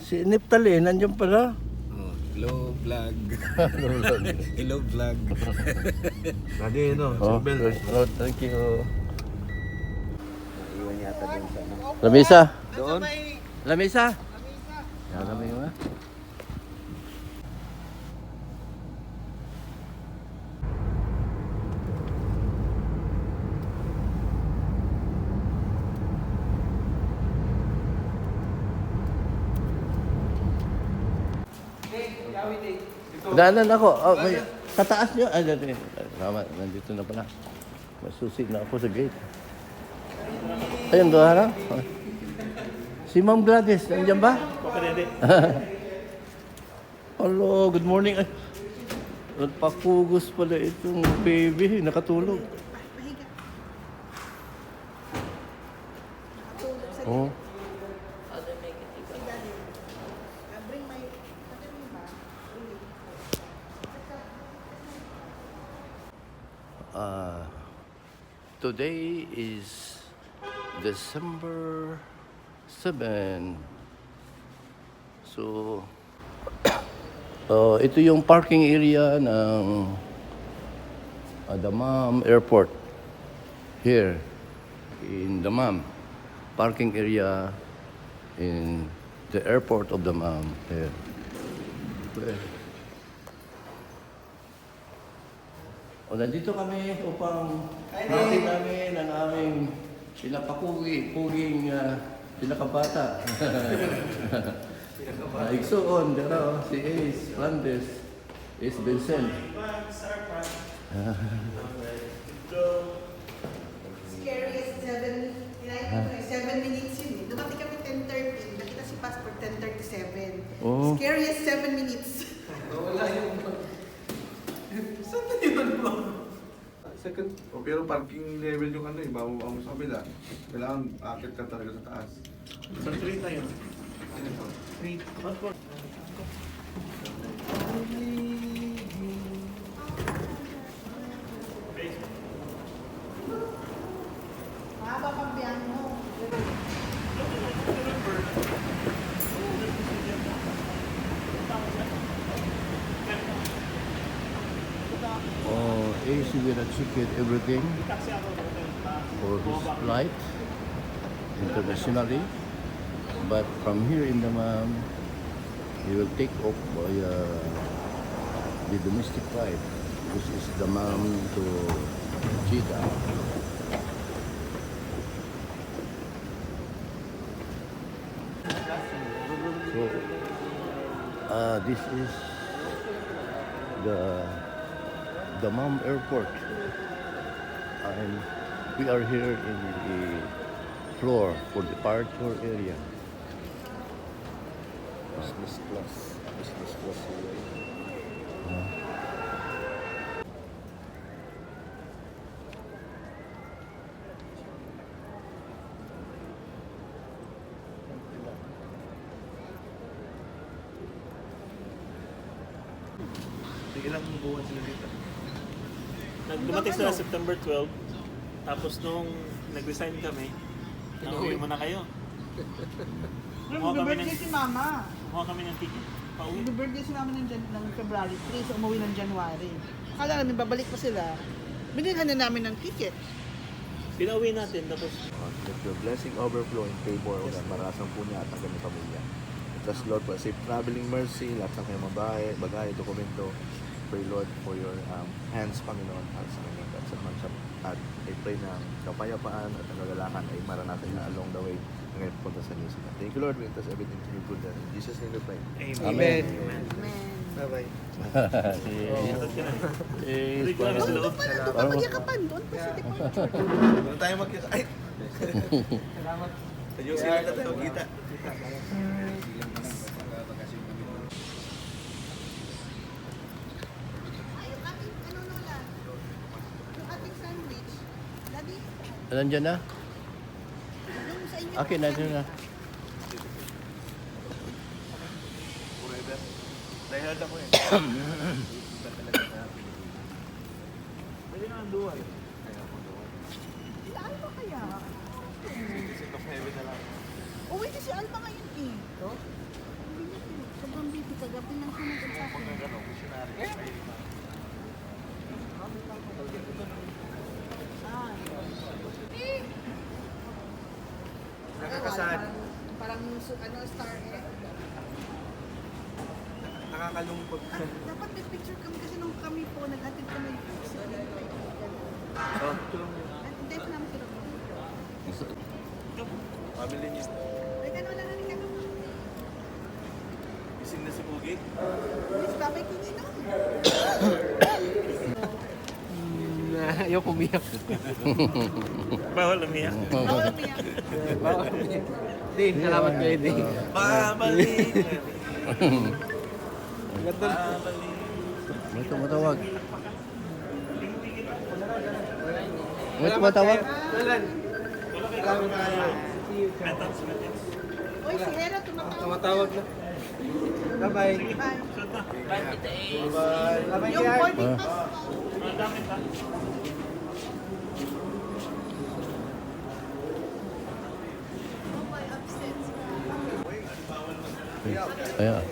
Si Neptali, nandiyan pala. Oh, hello vlog. Hello vlog. Tadi no, Oh, seatbelt. oh, thank you. Iwan yata doon sa ano. Lamisa. Doon? Lamisa. Yan kami mo. Daanan ako. Oh, may, tataas nyo. Ah, dito. Tama, nandito na pala. Masusi na ako sa gate. Ayun, doon harang. Si Ma'am Gladys, nandiyan ba? Hello, good morning. Ay, nagpakugos pala itong baby. Nakatulog. Oh. Today is December 7. So, ito yung parking area ng Damam Airport. Here, in Damam. Parking area in the airport of Damam. Here. O, nandito kami upang natin namin ang aming puging pinakabata. Igsoon, dara, si Ace Flandes, Ace Vincent. Scariest 7 minutes yun eh. Dumating kami 10:30. Nakita si passport 10:37. Oh. Scariest 7 minutes. Wala yung... Saan na yun ba? Second, pero parking level yung ano eh, bago mo sa kabila. Kailangan akit ka talaga sa taas. Sa 3 tayo. Ano ito? 3. Passport. Mahaba pang biyahe mo. Oh, Ace will check everything for his flight internationally. But from here in Damam, he will take off by the domestic flight, which is Damam to Jeddah. So, this is the Damam Airport, and we are here in the floor for departure area. Business class. Business class. Ilang buwan sila dito? Dumating sila September 12. Tapos nung nag-resign kami, nauwi mo na kayo. Kumuha kami ng, Birthday si Mama. kumuha kami ng ticket. Pauwi. Birthday si Mama ng February 3, so umuwi ng January. Akala namin babalik pa sila. Binilhan na namin ng ticket. Pinauwi natin. Tapos Let your blessing overflow in favor of marasang po niya at ang kanyang pamilya. Trust Lord for safe traveling mercy, lahat ng kanyang bagay, dokumento. Pray Lord for your hands, Panginoon, at sa kanyang kasamaan siya. At I pray na kapayapaan at ang kagalakan ay maranasan niya along the way na ngayon punta sa New Zealand. Thank you Lord, we entrust everything to you good. In Jesus' name we pray. Amen. Bye-bye. Ace, Doon sa loob. Doon pa magyakapan. Doon pa sa departure. Doon tayo magkita. Ay! Salamat. Ayusin na tayo magkita. Ay, yung ating, ano Lola? Yung ating sandwich. Daddy, Nandiyan na? yung sa inyo. Okay, nandiyan na. Forever. Dahil ako eh. pwede naman dual. Sila Alma kaya? Visit of heaven na lang. Uwi si Alma ngayon eh. Hindi doon, baby. Kagabi lang sumagot sa akin. Nakakasad. Parang ano, star eh. Nakakalungkot. Dapat may picture kami kasi nung kami po, nag-attend kami. Hindi pa namin sila. Pamili niya. Ay, gano'n lang natin kami. Gising na si Pugi. Miss, babay ko nino. Ayoko umiyak. Bawal umiyak. Bawal umiyak. Bawal umiyak. Di, salamat kayo, di. Babalik! Babalik. May tumatawag. May tumatawag. Metals, metals. Uy, si Hera, tumatawag. Tumatawag na. Bye-bye. Bye. Bye-bye. Yung boarding pass. Ang dami pa. Oh, my absence. Ayan.